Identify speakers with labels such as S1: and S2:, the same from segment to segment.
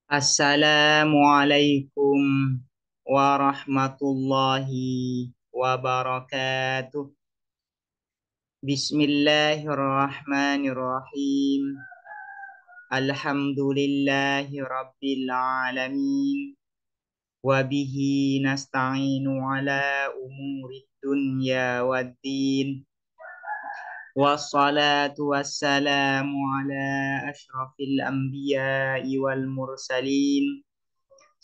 S1: Assalamualaikum warahmatullahi wabarakatuh. Bismillahirrahmanirrahim. Alhamdulillahi rabbil alamin. Wabihi nasta'inu ala umurid dunya waddin. Wassalatu wassalamu ala ashrafil anbiya'i wal mursalin.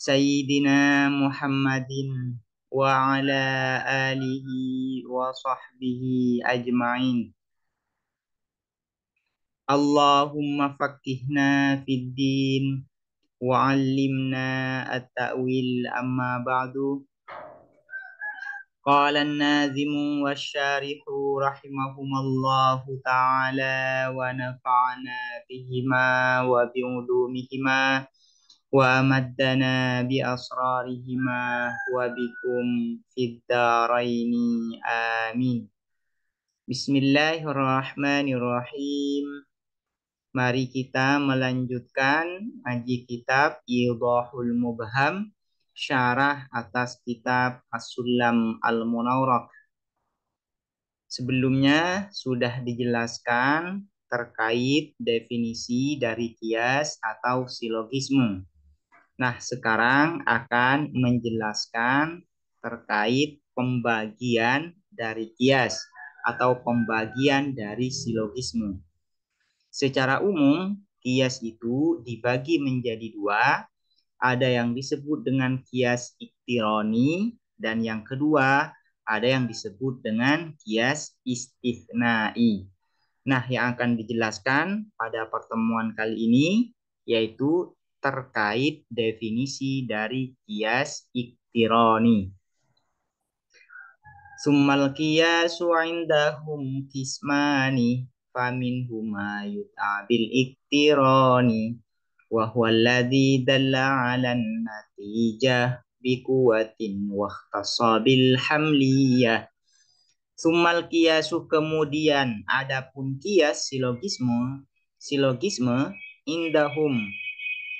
S1: Sayyidina Muhammadin wa ala alihi wa sahbihi ajma'in. Allahumma faqqihna fid din wa 'allimna at-ta'wil amma ba'du. Qala an-nazimu wasyarihu rahimahumallahu ta'ala wa nafa'ana bihima wa bi'ulumihima wa amaddana bi asrarihima wa bikum fid dharaini amin. Bismillahirrahmanirrahim. Mari kita melanjutkan ngaji kitab Idhahul Mubham, syarah atas kitab As-Sulam Al-Munawwarah. Sebelumnya sudah dijelaskan terkait definisi dari kias atau silogisme. Nah, sekarang akan menjelaskan terkait pembagian dari kias atau pembagian dari silogisme. Secara umum, kias itu dibagi menjadi dua. Ada yang disebut dengan kias iktironi dan yang kedua ada yang disebut dengan kias istisnai. Nah, yang akan dijelaskan pada pertemuan kali ini yaitu terkait definisi dari kias iktironi. Summal qiyasu indahum kismani faminhuma yud'a bil iktirani wa huwa alladhi dalla 'alan natijah biquwatin wa ikhtassa bil hamliyah. Summal kiasu, kemudian adapun kias silogisme indahum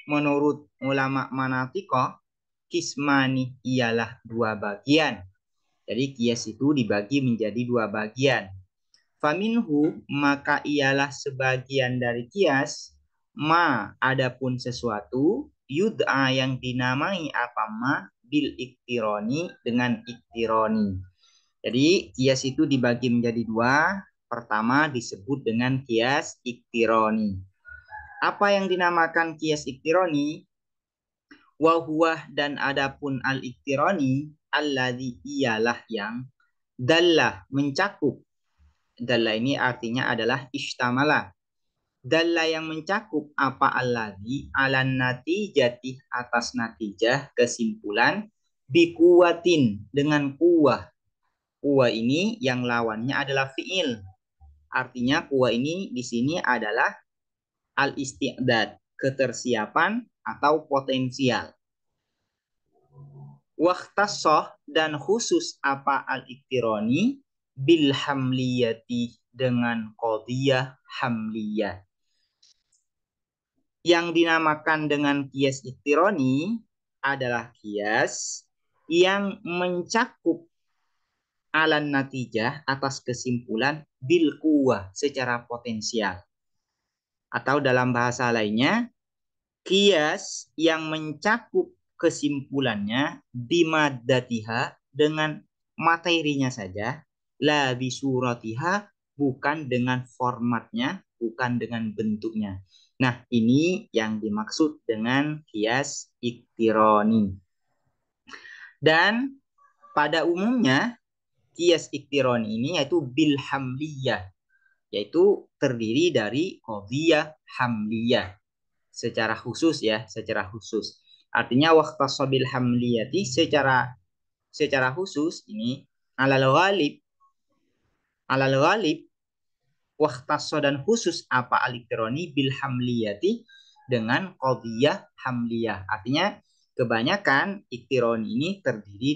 S1: menurut ulama manatikoh kismani ialah dua bagian. Jadi kias itu dibagi menjadi dua bagian. Faminhu, maka ialah sebagian dari kias, ma adapun sesuatu, yud'a yang dinamai apa ma bil iktironi dengan iktironi. Jadi kias itu dibagi menjadi dua. Pertama disebut dengan kias iktironi. Apa yang dinamakan kias iktironi? Wahuwah, dan adapun al-iktironi alladzi ialah yang dalla mencakup. Dalla ini artinya adalah istamala. Dalla yang mencakup apa alladzi alan natijati atas natijah kesimpulan bikuwatin dengan kuwah. Kuwa ini yang lawannya adalah fiil. Artinya kuwa ini di sini adalah al-isti'dad, ketersiapan atau potensial. Wakhtassoh, dan khusus apa al-iktironi bil hamliyati dengan qadiyah hamliyah. Yang dinamakan dengan kias iktironi adalah kias yang mencakup alan natijah atas kesimpulan bil kuwah secara potensial. Atau dalam bahasa lainnya, kias yang mencakup kesimpulannya bimaddatiha dengan materinya saja, la bisuratiha bukan dengan formatnya, bukan dengan bentuknya. Nah, ini yang dimaksud dengan kias iktironi. Dan pada umumnya kias iktironi ini yaitu bil hamliyah, yaitu terdiri dari qadhiyah hamliyah secara khusus ya, secara khusus. Artinya waqtasabil hamliyati secara khusus ini alal ghalib waqtasa dan khusus apa al-iktironi bil hamliyati dengan qadhiyah hamliyah. Artinya kebanyakan iktironi ini terdiri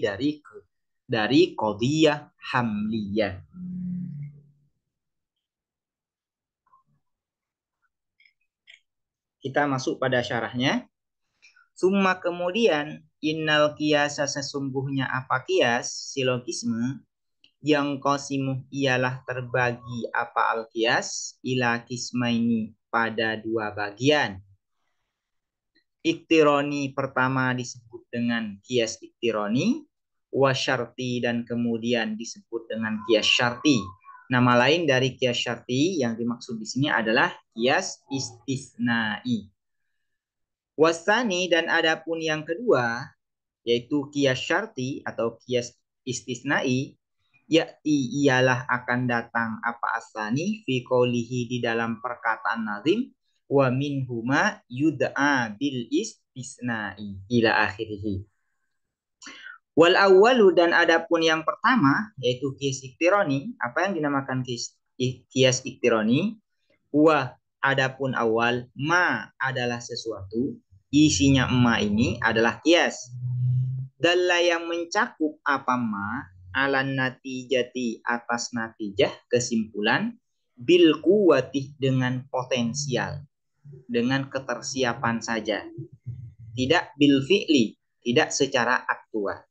S1: dari qadhiyah hamliyah. Kita masuk pada syarahnya. Summa kemudian innal kiasa sesungguhnya apa kias, silogisme, yang kosimu ialah terbagi apa al-kias ila kismaini pada dua bagian. Iktironi pertama disebut dengan kias iktironi, wasyarti dan kemudian disebut dengan kias syarti. Nama lain dari kias syarti yang dimaksud di sini adalah kias istisnai. Wasani dan adapun yang kedua yaitu kias syarti atau kias istisnai, yakti ialah akan datang apa asani fi qoulihi di dalam perkataan nazim wa minhuma yud'a bil istisnai ila akhirih. Wal awwalu dan adapun yang pertama yaitu kias iktironi, apa yang dinamakan kias iktironi? Wa adapun awal ma adalah sesuatu, isinya ma ini adalah kias. Dalla yang mencakup apa ma alan natijati atas natijah kesimpulan bil kuwati dengan potensial, dengan ketersiapan saja, tidak bil fi'li, tidak secara aktual.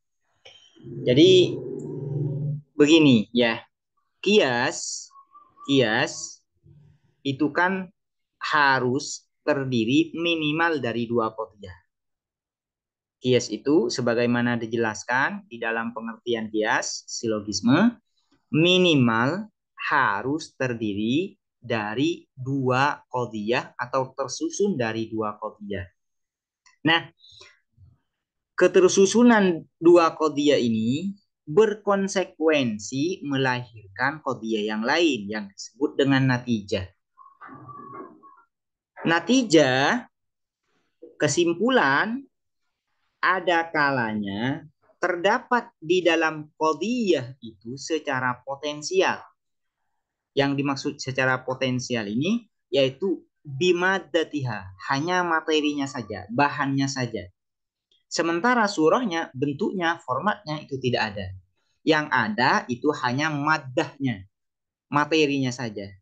S1: Jadi begini ya, kias itu kan harus terdiri minimal dari dua qadhiyah. Kias itu sebagaimana dijelaskan di dalam pengertian kias, silogisme, minimal harus terdiri dari dua qadhiyah atau tersusun dari dua qadhiyah. Nah, ketersusunan dua qadhiyah ini berkonsekuensi melahirkan qadhiyah yang lain yang disebut dengan natijah. Natijah, kesimpulan, ada kalanya terdapat di dalam qadhiyah itu secara potensial. Yang dimaksud secara potensial ini yaitu bimaddatiha, hanya materinya saja, bahannya saja. Sementara surahnya, bentuknya, formatnya itu tidak ada. Yang ada itu hanya maddahnya, materinya saja.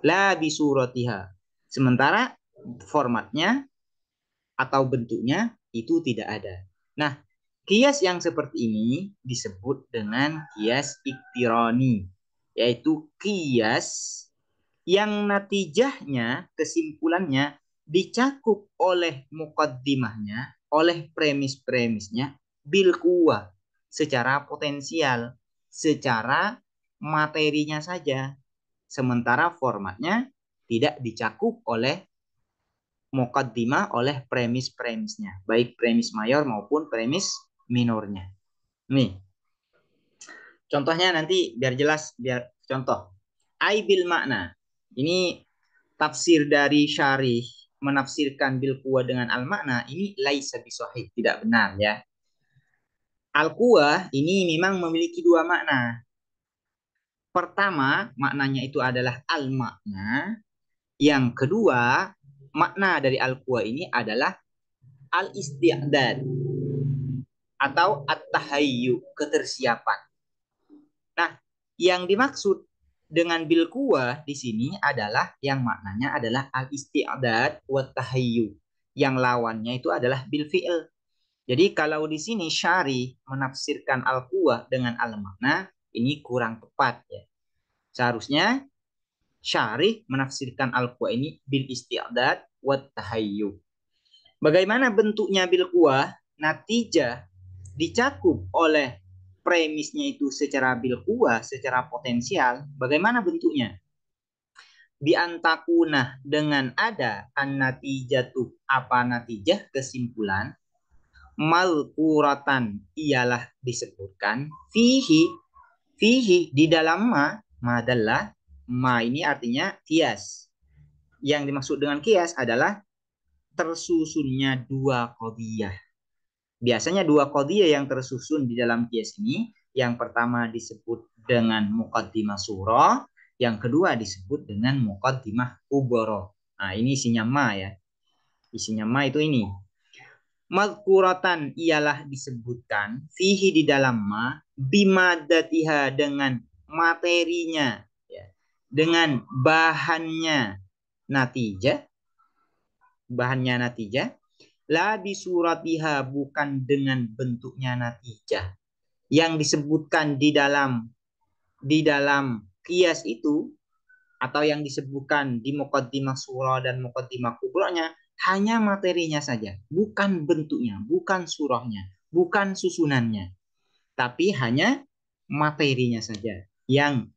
S1: La bisuratiha. Sementara formatnya atau bentuknya itu tidak ada. Nah, kias yang seperti ini disebut dengan kias iktironi, yaitu kias yang natijahnya, kesimpulannya dicakup oleh mukaddimahnya, oleh premis-premisnya, bil kuwah, secara potensial, secara materinya saja. Sementara formatnya tidak dicakup oleh mukaddimah, oleh premis-premisnya, baik premis mayor maupun premis minornya. Nih, contohnya nanti biar jelas, biar contoh. Aibil makna. Ini tafsir dari syarih menafsirkan bil kuwah dengan al makna ini laisa bisahih, tidak benar ya. Al kuwah ini memang memiliki dua makna. Pertama, maknanya itu adalah al makna. Yang kedua, makna dari al kuwah ini adalah al isti'dad atau at-tahayyu, ketersiapan. Nah, yang dimaksud dengan bil kuwah di sini adalah yang maknanya adalah al isti'dad wa tahayyu. Yang lawannya itu adalah bil fi'il. Jadi kalau di sini syari menafsirkan al kuwah dengan al makna, ini kurang tepat ya. Seharusnya syari menafsirkan al kuwah ini bil isti'dad wa tahayyu. Bagaimana bentuknya bil kuwah? Natijah dicakup oleh premisnya itu secara bil kuwah, secara potensial. Bagaimana bentuknya? Biantakuna, dengan ada an-natijatu, apa natijah, kesimpulan, malkuratan ialah disebutkan, fihi di dalam ma adalah, ma ini artinya kias. Yang dimaksud dengan kias adalah tersusunnya dua qadhiyah. Biasanya dua qadhiyah yang tersusun di dalam kias ini, yang pertama disebut dengan muqaddimah surah, yang kedua disebut dengan muqaddimah kubra. Nah, ini isinya ma ya. Isinya ma itu ini. Madkuratan ialah disebutkan fihi di dalam ma bimadatiha dengan materinya ya. Dengan bahannya natijah La bisuratiha, bukan dengan bentuknya natijah. Yang disebutkan di dalam kias itu, atau yang disebutkan di muqaddimah surah dan muqaddimah kubronya, hanya materinya saja, bukan bentuknya, bukan surahnya, bukan susunannya, tapi hanya materinya saja yang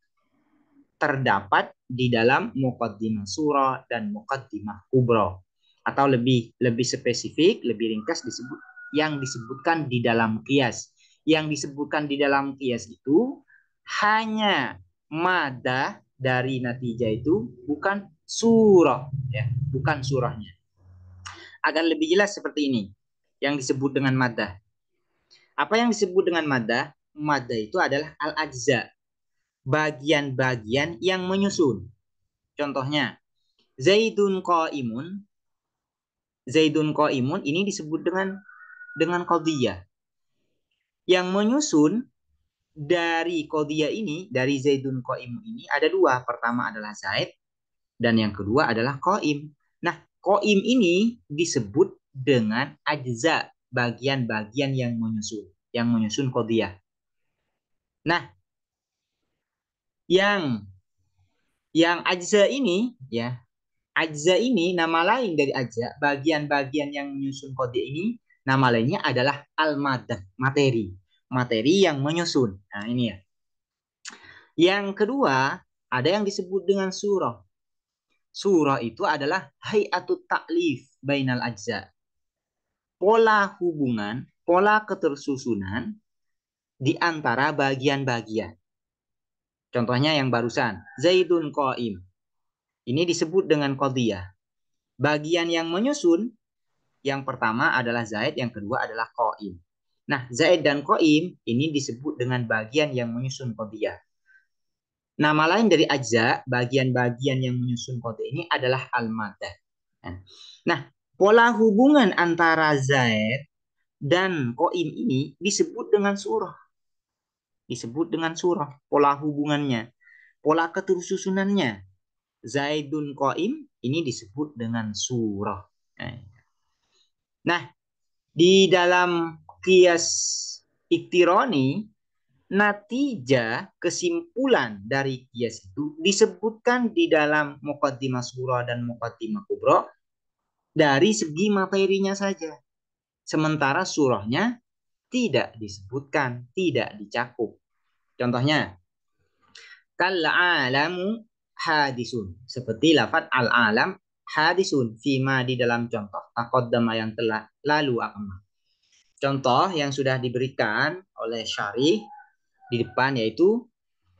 S1: terdapat di dalam muqaddimah surah dan muqaddimah kubro. Atau lebih lebih spesifik, lebih ringkas disebut yang disebutkan di dalam kias. Yang disebutkan di dalam kias itu hanya madah dari natijah itu, bukan surah, ya, bukan surahnya. Agar lebih jelas seperti ini, yang disebut dengan madah. Apa yang disebut dengan madah? Madah itu adalah al-ajza, bagian-bagian yang menyusun. Contohnya, Zaidun qaimun. Zaidun qaimun ini disebut dengan qadhiyah. Yang menyusun dari qadhiyah ini, dari Zaidun qaimun ini ada dua. Pertama adalah Zaid dan yang kedua adalah qaim. Nah, qaim ini disebut dengan ajza, bagian-bagian yang menyusun qadhiyah. Nah, yang ajza ini, ya, ajza ini nama lain dari ajza, bagian-bagian yang menyusun kode ini, nama lainnya adalah al-madah, materi. Materi yang menyusun. Nah, ini ya. Yang kedua, ada yang disebut dengan surah. Surah itu adalah hay'atut ta'lif bainal ajza. Pola hubungan, pola ketersusunan di antara bagian-bagian. Contohnya yang barusan, Zaidun qaim. Ini disebut dengan qadhiyah. Bagian yang menyusun, yang pertama adalah Zaid, yang kedua adalah Qaim. Nah, Zaid dan Qaim ini disebut dengan bagian yang menyusun qadhiyah. Nama lain dari ajza, bagian-bagian yang menyusun qadhiyah ini adalah al-madah. Nah, pola hubungan antara Zaid dan Qaim ini disebut dengan surah. Disebut dengan surah, pola hubungannya, pola ketersusunannya. Zaidun Qaim ini disebut dengan surah. Nah, di dalam kias iktironi, natijah kesimpulan dari kias itu disebutkan di dalam muqaddimah surah dan muqaddimah kubro dari segi materinya saja. Sementara surahnya tidak disebutkan, tidak dicakup. Contohnya, kal-alamu hadisun. Seperti lafaz al-alam hadisun. Fima di dalam contoh. Taqaddama yang telah lalu akan. Contoh yang sudah diberikan oleh syarih di depan yaitu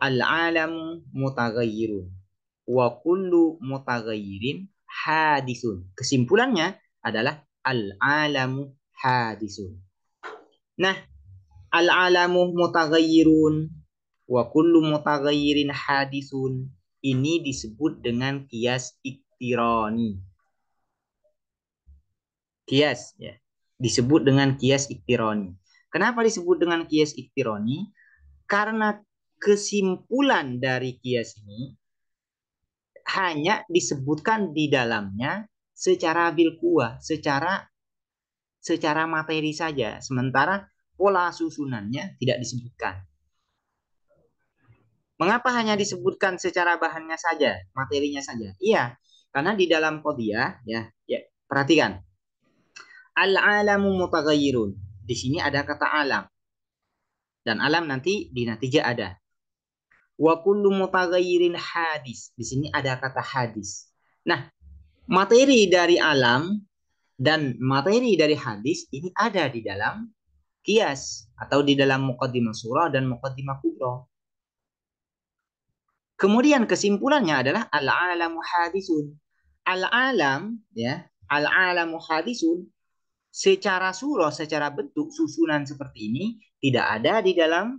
S1: al-alamu mutaghayyirun wa kullu mutaghayyirin hadisun. Kesimpulannya adalah al-alamu hadisun. Nah, al-alamu mutaghayyirun wa kullu mutaghayyirin hadisun ini disebut dengan kias iktirani. Kias, ya. Disebut dengan kias iktironi. Kenapa disebut dengan kias iktironi? Karena kesimpulan dari kias ini hanya disebutkan di dalamnya secara bilkuah, secara materi saja, sementara pola susunannya tidak disebutkan. Mengapa hanya disebutkan secara bahannya saja, materinya saja? Iya, karena di dalam qadhiyah, ya, perhatikan. Al-alamu mutaghayyirun. Di sini ada kata alam. Dan alam nanti di natijah ada. Wa kullu mutaghayyirin hadis. Di sini ada kata hadis. Nah, materi dari alam dan materi dari hadis ini ada di dalam kias atau di dalam muqaddimah surah dan muqaddimah kubra. Kemudian kesimpulannya adalah al-alamu hadisun. Al-alam, ya, al-alamu hadisun secara surah, secara bentuk susunan seperti ini tidak ada di dalam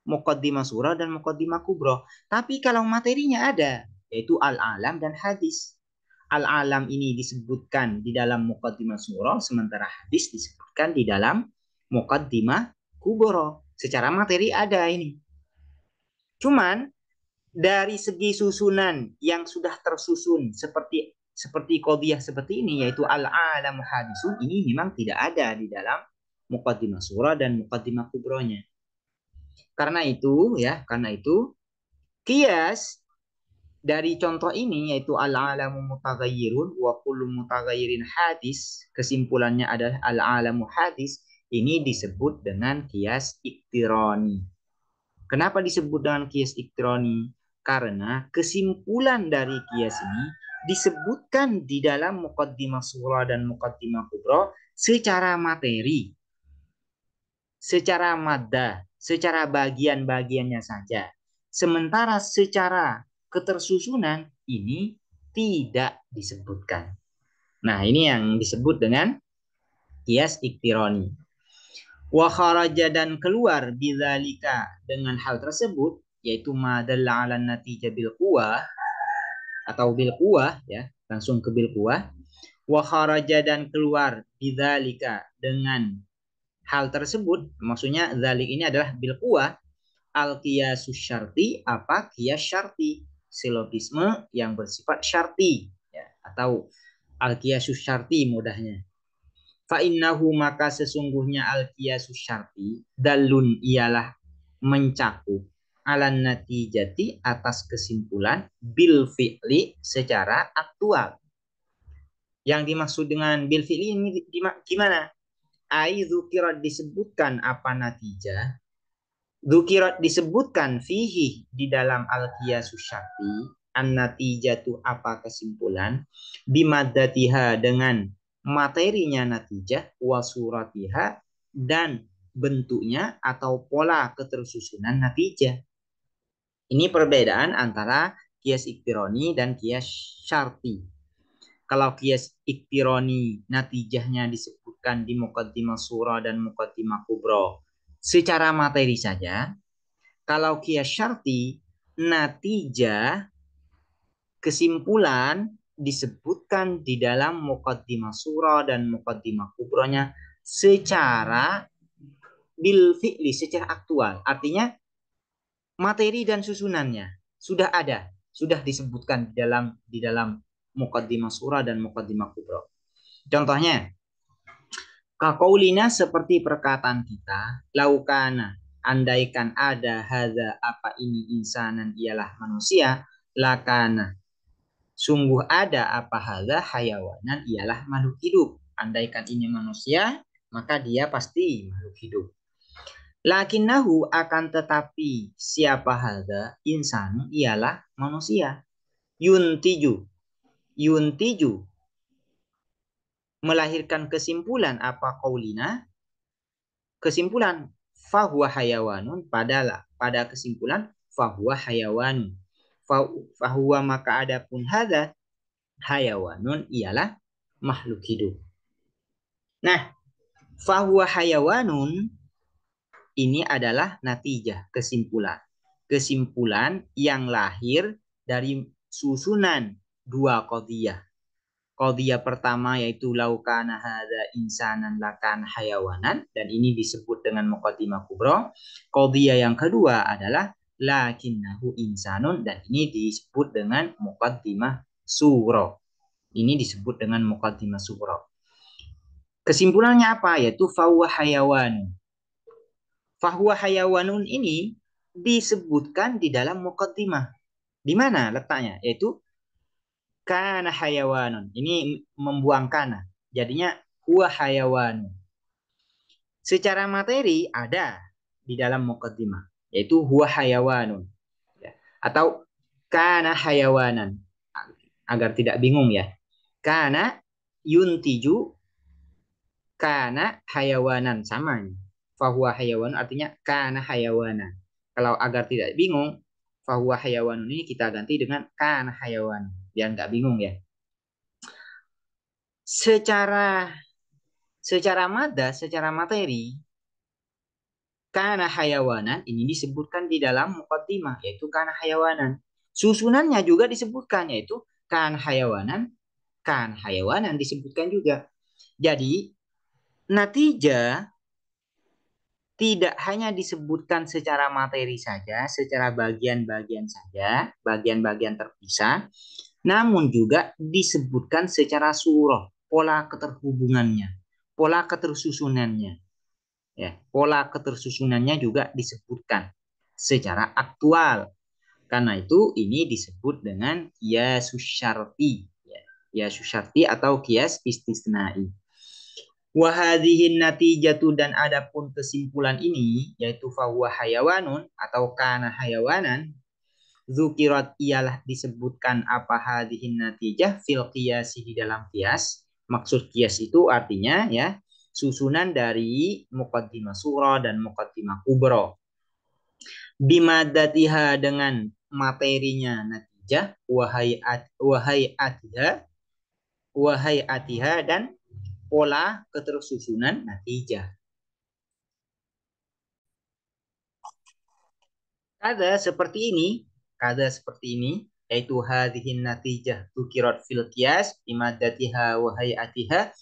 S1: muqaddimah surah dan muqaddimah kubra. Tapi kalau materinya ada, yaitu al-alam dan hadis. Al-alam ini disebutkan di dalam muqaddimah surah, sementara hadis disebutkan di dalam muqaddimah kubra. Secara materi ada ini. Cuman dari segi susunan yang sudah tersusun seperti seperti qadhiyah seperti ini, yaitu al-alamu hadisun, ini memang tidak ada di dalam muqaddimah surah dan muqaddimah kubronya. Karena itu kias dari contoh ini yaitu al-alamu mutaghayyirun wa kullu mutaghayyirin hadis, kesimpulannya adalah al-alamu hadis, ini disebut dengan kias iktirani. Kenapa disebut dengan kias iktirani? Karena kesimpulan dari kias ini disebutkan di dalam muqaddimah surah dan muqaddimah kubra secara materi, secara maddah, secara bagian-bagiannya saja. Sementara secara ketersusunan ini tidak disebutkan. Nah, ini yang disebut dengan kias iktirani. Wa kharaja, dan keluar bidzalika dengan hal tersebut, yaitu madalla ala natijah bil quwah atau bil quwah, ya, langsung ke bil quwah. Wa kharaja, dan keluar bidzalika dengan hal tersebut, maksudnya dzalik ini adalah bil quwah, al qiyasus syarti, apa qiyas syarti, silogisme yang bersifat syarti, ya, atau al qiyasus syarti mudahnya. Fa innahu, maka sesungguhnya al qiyasus syarti dalun, ialah mencakup alan natijati, atas kesimpulan, bil fi'li, secara aktual. Yang dimaksud dengan bil fi'li ini gimana? Ai dzukirat, disebutkan apa natijah, dzukirat disebutkan fihi, di dalam al qiyasus syarti, an natijatu, apa kesimpulan, bimadatiha, dengan materinya natijah, wa suratiha, dan bentuknya atau pola ketersusunan natijah. Ini perbedaan antara kias iktironi dan kias syarti. Kalau kias iktironi natijahnya disebutkan di muqaddimah surah dan muqaddimah kubra secara materi saja. Kalau kias syarti, natijah, kesimpulan disebutkan di dalam muqaddimah surah dan muqaddimah kubranya secara bil fi'li, secara aktual. Artinya materi dan susunannya sudah ada, sudah disebutkan di dalam muqaddimah surah dan muqaddimah kubra. Contohnya, kaqaulina, seperti perkataan kita, laukana, andaikan ada, hadza, apa ini, insanan, ialah manusia, lakana, sungguh ada, apa hadza, hayawanan, ialah makhluk hidup. Andaikan ini manusia, maka dia pasti makhluk hidup. Lakinnahu, akan tetapi, siapa hadza, insan, ialah manusia. Yuntiju, yuntiju, melahirkan kesimpulan, apa qaulina, kesimpulan, fahuwa hayawanun, pada kesimpulan fahuwa hayawanun, fahuwa, maka adapun hadza, hayawanun, ialah makhluk hidup. Nah, fahuwa hayawanun ini adalah natijah, kesimpulan. Kesimpulan yang lahir dari susunan dua qadhiyah. Qadhiyah pertama yaitu laukana hadza insanan lakan hayawanan, dan ini disebut dengan muqaddimah kubra. Qadhiyah yang kedua adalah lakinnahu insanun, dan ini disebut dengan muqaddimah surah. Ini disebut dengan muqaddimah surah. Kesimpulannya apa? Yaitu fahuwa hayawan. Fahuwa hayawanun ini disebutkan di dalam muqaddimah. Di mana letaknya? Yaitu kana hayawanun. Ini membuang kana. Jadinya huwa hayawanun. Secara materi ada di dalam muqaddimah, yaitu huwa hayawanun. Atau kana hayawanan. Agar tidak bingung ya. Kana yuntiju, kana hayawanan, sama. Fahuwa hayawan artinya kana hayawanan. Kalau agar tidak bingung, fahuwa hayawanun ini kita ganti dengan kana hayawan, biar nggak bingung ya. Secara mada, secara materi, kana hayawanan ini disebutkan di dalam muqaddimah, yaitu kana hayawanan. Susunannya juga disebutkan, yaitu kana hayawanan disebutkan juga. Jadi natijah tidak hanya disebutkan secara materi saja, secara bagian-bagian saja, bagian-bagian terpisah, namun juga disebutkan secara surah, pola keterhubungannya, pola ketersusunannya. Ya, pola ketersusunannya juga disebutkan secara aktual. Karena itu ini disebut dengan kiasus syarti. Ya, kiasus syarti atau kias istisnai. Wahadihin natijatu dan adapun kesimpulan ini yaitu fahuwa hayawanun atau kana hayawanan zukirat ialah disebutkan apa hadihin natijah fil qiyasi di dalam kias. Maksud kias itu artinya ya susunan dari muqaddimah surah dan muqaddimah kubro. Bimadatiha dengan materinya natijah wahai atiha dan pola ketersusunan natijah. Kada seperti ini yaitu hadhihin natijah tukirat fil qiyas bimadatiha wahai atiha.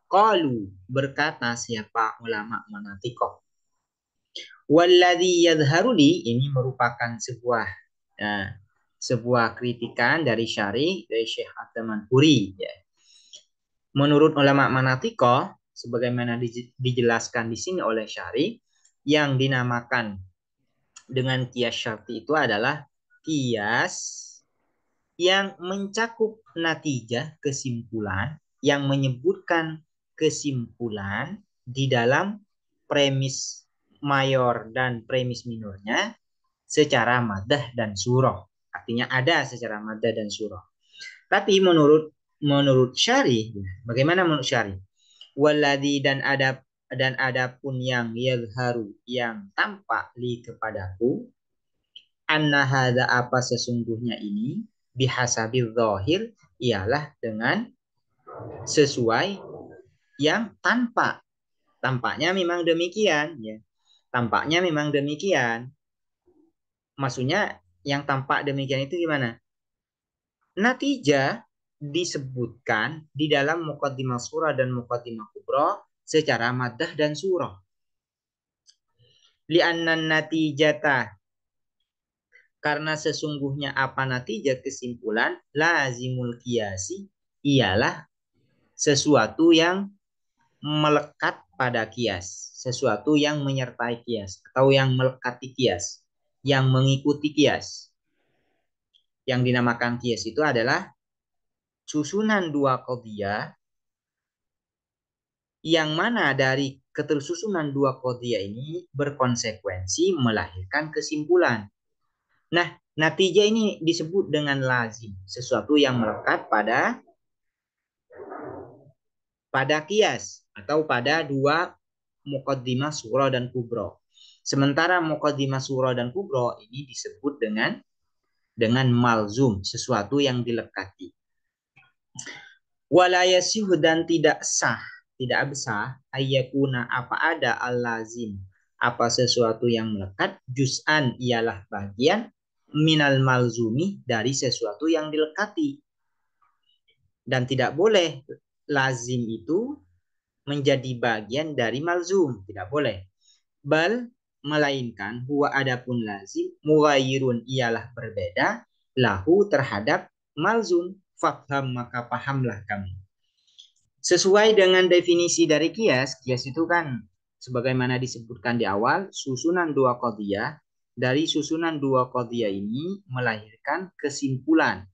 S1: Qalu berkata siapa ulama manatikoh. Walladhi yadharuli ini merupakan uh, sebuah kritikan dari Syari dari Syekh At-Tamanhuri. Ya. Menurut ulama manatikoh, sebagaimana dijelaskan di sini oleh Syari, yang dinamakan dengan kias syarti itu adalah kias yang mencakup natijah kesimpulan yang menyebutkan kesimpulan di dalam premis mayor dan premis minornya secara madah dan surah. Artinya ada secara madah dan surah. Tapi menurut Syari, bagaimana menurut Syari? Walladhi dan adapun yang yadharu yang tampak li kepadaku anna hadza apa sesungguhnya ini bihasabil zahir ialah dengan sesuai yang tampaknya memang demikian ya. Tampaknya memang demikian. Maksudnya yang tampak demikian itu gimana? Natijah disebutkan di dalam muqaddimah surah dan muqaddimah kubra secara madah dan surah. Li'annan natijata karena sesungguhnya apa natijah kesimpulan lazimul kiasi ialah sesuatu yang melekat pada kias, sesuatu yang menyertai kias atau yang melekati kias, yang mengikuti kias. Yang dinamakan kias itu adalah susunan dua qadhiyah yang mana dari ketersusunan dua qadhiyah ini berkonsekuensi melahirkan kesimpulan. Nah, natijah ini disebut dengan lazim, sesuatu yang melekat pada kias atau pada dua muqaddimah surah dan kubro. Sementara muqaddimah surah dan kubro ini disebut dengan malzum, sesuatu yang dilekati. Walayasih dan tidak sah ayyakuna apa ada al-lazim, apa sesuatu yang melekat, juz'an ialah bagian minal malzumi dari sesuatu yang dilekati. Dan tidak boleh lazim itu menjadi bagian dari malzum, tidak boleh. Bal melainkan huwa adapun lazim mughayyirun ialah berbeda lahu terhadap malzum. Faham maka pahamlah kamu. Sesuai dengan definisi dari kias itu kan sebagaimana disebutkan di awal, susunan dua qadhiyah. Dari susunan dua qadhiyah ini melahirkan kesimpulan.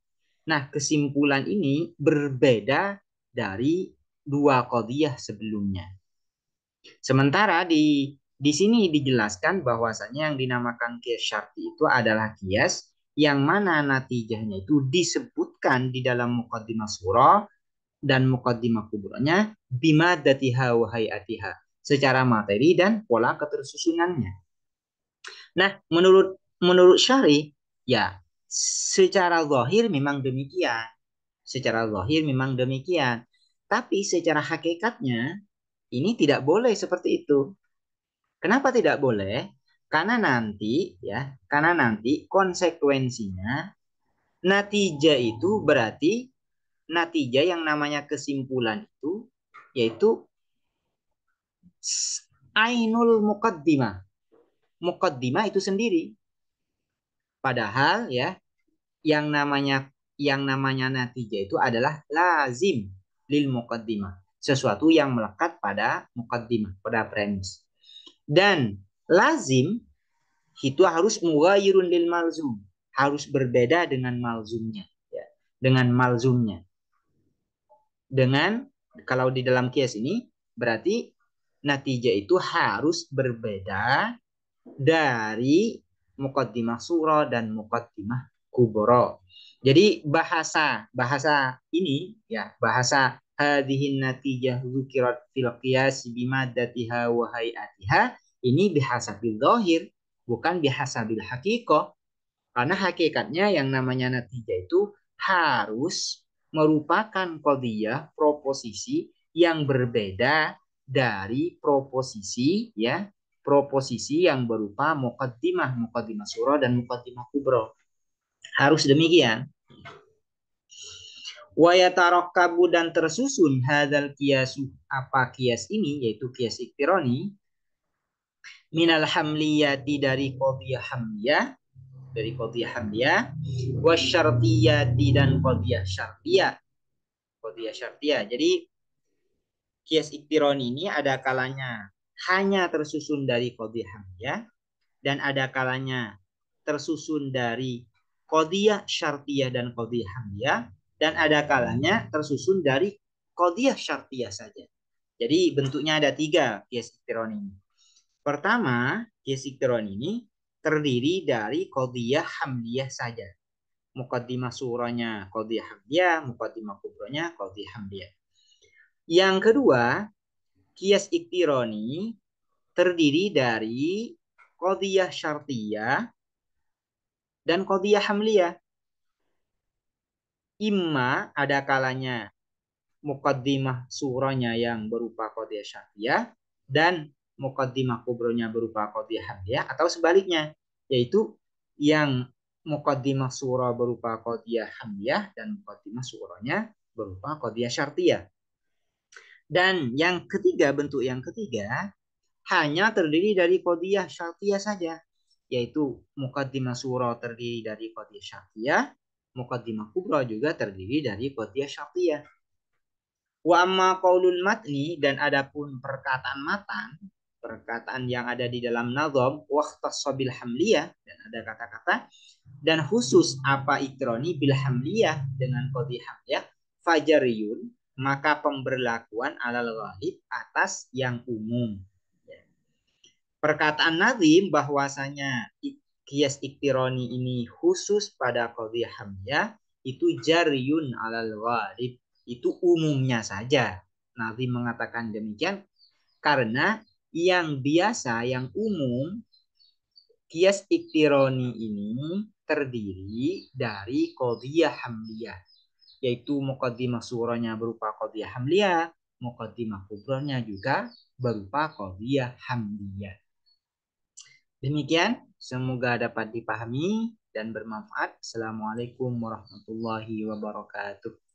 S1: Nah, kesimpulan ini berbeda dari dua qadhiyah sebelumnya. Sementara di sini dijelaskan bahwasanya yang dinamakan kias syarti itu adalah kias yang mana natijahnya itu disebutkan di dalam muqaddimah surah dan muqaddimah kuburnya bima datiha wa hayatiha secara materi dan pola ketersusunannya. Nah, menurut Syari ya secara zahir memang demikian. Secara zahir memang demikian. Tapi secara hakikatnya ini tidak boleh seperti itu. Kenapa tidak boleh? Karena nanti konsekuensinya natijah itu berarti natijah yang namanya kesimpulan itu yaitu ainul muqaddimah. Muqaddimah itu sendiri. Padahal ya yang namanya yang namanya natijah itu adalah lazim lil muqaddimah. Sesuatu yang melekat pada muqaddimah, pada premis. Dan lazim itu harus mughayirun lil malzum. Harus berbeda dengan malzumnya. Ya. Dengan malzumnya. Dengan, kalau di dalam kias ini, berarti natijah itu harus berbeda dari muqaddimah surah dan muqaddimah kubro. Jadi bahasa ini ya, bahasa hadhihi natijah dzukirat fil qiyas bimaddatiha wa hayatiha, ini bihasabil zahir, bukan bihasabil haqiqah. Karena hakikatnya yang namanya natijah itu harus merupakan qadhiyah proposisi yang berbeda dari proposisi ya, proposisi yang berupa muqaddimah surah dan muqaddimah kubro. Harus demikian. Wa yatarakkabu dan tersusun hadzal qiyasu, apa qiyas ini, yaitu qiyas iktironi, minal hamliyati dari qadhiyah hamliyah, dari qadhiyah hamliyah, wasyartiyati dan qadhiyah syartiyah. Qadhiyah syartiyah. Jadi kias iktironi ini ada kalanya hanya tersusun dari qadhiyah hamliyah dan ada kalanya tersusun dari qadhiyah syartiyah dan qadhiyah hamliyah dan ada kalanya tersusun dari qadhiyah syartiyah saja. Jadi bentuknya ada 3 kias iktironi ini. Pertama, kias iktironi ini terdiri dari qadhiyah hamliyah saja. Muqaddimah surahnya qadhiyah hamliyah, muqaddimah kubronya qadhiyah hamliyah. Yang kedua, kias iktironi terdiri dari qadhiyah syartiyah dan qadhiyah hamliyah. Imma ada kalanya muqaddimah surahnya yang berupa qadhiyah syartiyah dan muqaddimah kubronya berupa qadhiyah hamliyah, atau sebaliknya, yaitu yang muqaddimah surah berupa qadhiyah hamliyah dan muqaddimah surahnya berupa qadhiyah syartiyah. Dan yang ketiga, bentuk yang ketiga hanya terdiri dari qadhiyah syartiyah saja, yaitu muqaddimah surah terdiri dari qadhiyah syartiyah, muqaddimah kubra juga terdiri dari qadhiyah syartiyah. Wa amma qaulul matni, dan adapun perkataan matan, perkataan yang ada di dalam nazam, waqtas bil hamliyah, dan ada kata-kata dan khusus apa iktironi bil hamliyah dengan qadhiyah hamliyah, fajariyun, maka pemberlakuan alal ghalib atas yang umum. Perkataan nazim bahwasanya kias iktironi ini khusus pada qadhiyah hamliyah itu jariyun alal ghalib, itu umumnya saja. Nazim mengatakan demikian karena yang biasa, yang umum, kias iktironi ini terdiri dari qadhiyah hamliyah, yaitu muqaddimah surahnya berupa qadhiyah hamliyah, muqaddimah kubronya juga berupa qadhiyah hamliyah. Demikian, semoga dapat dipahami dan bermanfaat. Assalamualaikum warahmatullahi wabarakatuh.